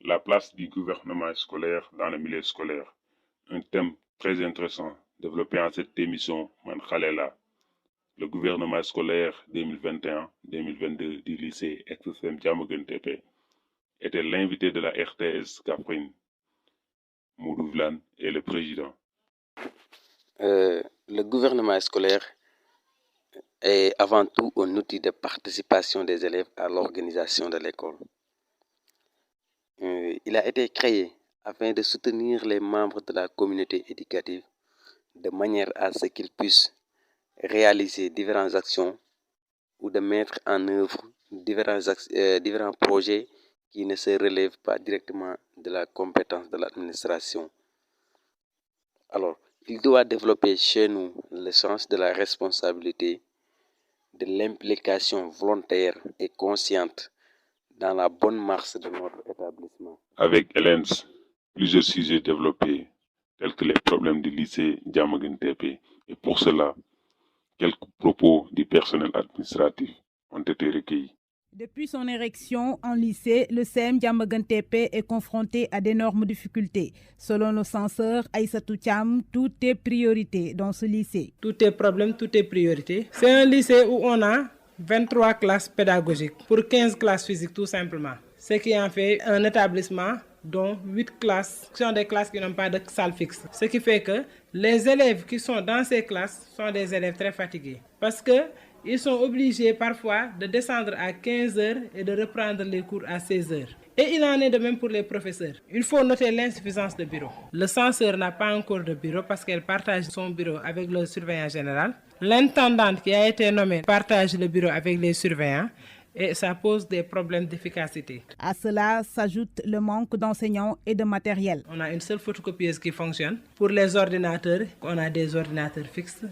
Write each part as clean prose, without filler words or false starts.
La place du gouvernement scolaire dans le milieu scolaire. Un thème très intéressant développé en cette émission Man Khalela. Le gouvernement scolaire 2021-2022 du lycée XSM Diamaguène Tepe était l'invité de la RTS Kaffrine. Modou Vlane est le président. Le gouvernement scolaire est avant tout un outil de participation des élèves à l'organisation de l'école. Il a été créé afin de soutenir les membres de la communauté éducative de manière à ce qu'ils puissent réaliser différentes actions ou de mettre en œuvre différents projets qui ne se relèvent pas directement de la compétence de l'administration. Alors, il doit développer chez nous le sens de la responsabilité, de l'implication volontaire et consciente dans la bonne marche de notre établissement. Avec ELENS, plusieurs sujets développés, tels que les problèmes du lycée Diamaguène Tepe. Et pour cela, quelques propos du personnel administratif ont été recueillis. Depuis son érection en lycée, le CEM Diamaguène Tepe est confronté à d'énormes difficultés. Selon le censeur Aïssatou Thiam, tout est priorité dans ce lycée. Tout est problème, tout est priorité. C'est un lycée où on a 23 classes pédagogiques pour 15 classes physiques tout simplement. Ce qui en fait un établissement dont 8 classes sont des classes qui n'ont pas de salle fixe. Ce qui fait que les élèves qui sont dans ces classes sont des élèves très fatigués. Parce qu'ils sont obligés parfois de descendre à 15 heures et de reprendre les cours à 16 heures. Et il en est de même pour les professeurs. Il faut noter l'insuffisance de bureau. Le censeur n'a pas encore de bureau parce qu'elle partage son bureau avec le surveillant général. L'intendante qui a été nommée partage le bureau avec les surveillants et ça pose des problèmes d'efficacité. À cela s'ajoute le manque d'enseignants et de matériel. On a une seule photocopieuse qui fonctionne. Pour les ordinateurs, on a des ordinateurs fixes.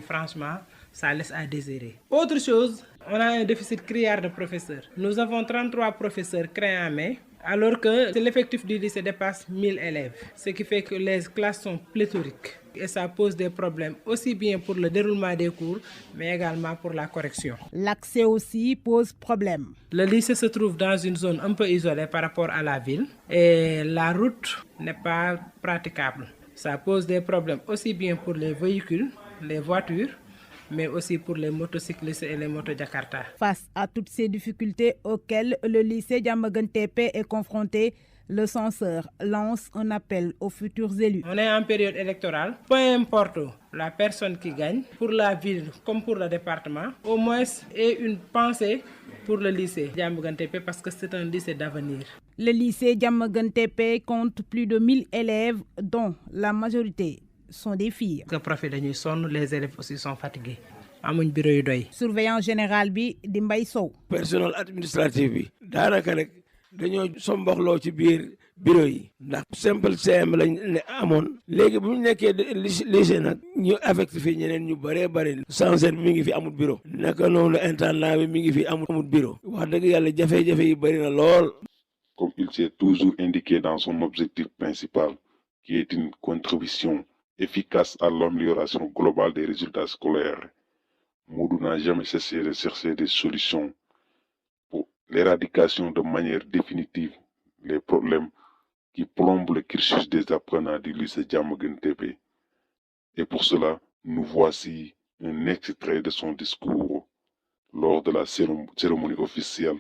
Franchement, ça laisse à désirer. Autre chose, on a un déficit criard de professeurs. Nous avons 33 professeurs créés en mai, alors que l'effectif du lycée dépasse 1000 élèves. Ce qui fait que les classes sont pléthoriques. Et ça pose des problèmes aussi bien pour le déroulement des cours, mais également pour la correction. L'accès aussi pose problème. Le lycée se trouve dans une zone un peu isolée par rapport à la ville et la route n'est pas praticable. Ça pose des problèmes aussi bien pour les véhicules, les voitures, mais aussi pour les motocyclistes et les moto-Jakarta. Face à toutes ces difficultés auxquelles le lycée Diamaguène Tepe est confronté, le censeur lance un appel aux futurs élus. On est en période électorale. Peu importe la personne qui gagne, pour la ville comme pour le département, au moins ait une pensée pour le lycée Diamaguène Tepe parce que c'est un lycée d'avenir. Le lycée Diamaguène Tepe compte plus de 1000 élèves dont la majorité sont des filles. Les élèves aussi sont fatigués. Surveillant général bi di Mbaye Sow. Personnel administratif bi daanaka rek dañoo somboxloo ci biir bureau yi ndax simple CM lañ amoon léegi bu ñu nekkee lycée nag ñu affecté fi ñeneen ñu bëree bëri censeur mi ngi fi amul bureau naka noonu intendant bi mi ngi fi amul bureau wax dëgg yàlla jafe-jafe yi bëri na lool. Comme il s'est toujours indiqué dans son objectif principal, qui est une contribution efficace à l'amélioration globale des résultats scolaires, Modou n'a jamais cessé de chercher des solutions pour l'éradication de manière définitive les problèmes qui plombent le cursus des apprenants du lycée Diamaguène Tepe. Et pour cela, nous voici un extrait de son discours lors de la cérémonie officielle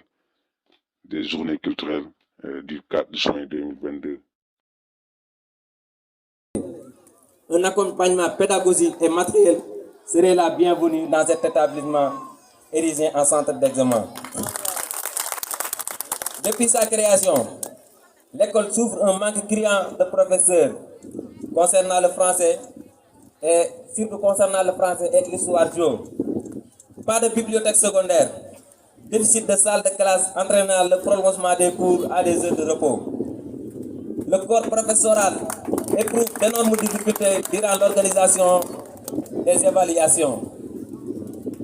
des journées culturelles du 4 juin 2022. Un accompagnement pédagogique et matériel serait la bienvenue dans cet établissement érigé en centre d'examen. Depuis sa création, l'école souffre un manque criant de professeurs concernant le français et surtout concernant le français et l'histoire géo. Pas de bibliothèque secondaire, déficit de salles de classe entraînant le prolongement des cours à des heures de repos. Le corps professoral éprouve d'énormes difficultés durant l'organisation des évaluations.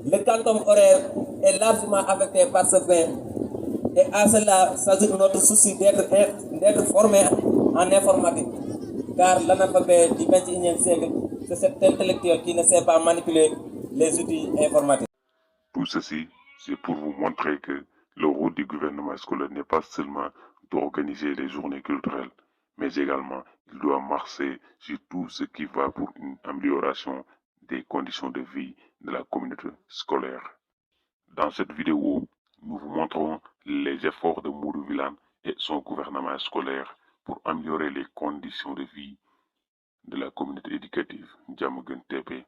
Le quantum horaire est largement affecté par ce fait et à cela s'ajoute notre souci d'être formé en informatique. Car l'analphabète du 21e siècle, c'est cet intellectuel qui ne sait pas manipuler les outils informatiques. Tout ceci, c'est pour vous montrer que le rôle du gouvernement scolaire n'est pas seulement d'organiser les journées culturelles, mais également il doit marcher sur tout ce qui va pour une amélioration des conditions de vie de la communauté scolaire. Dans cette vidéo, nous vous montrons les efforts de Modou Wilane et son gouvernement scolaire pour améliorer les conditions de vie de la communauté éducative Diamaguène TP.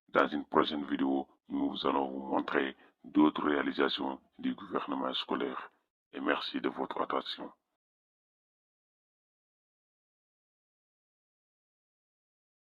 Dans une prochaine vidéo, nous allons vous montrer d'autres réalisations du gouvernement scolaire. Et merci de votre attention.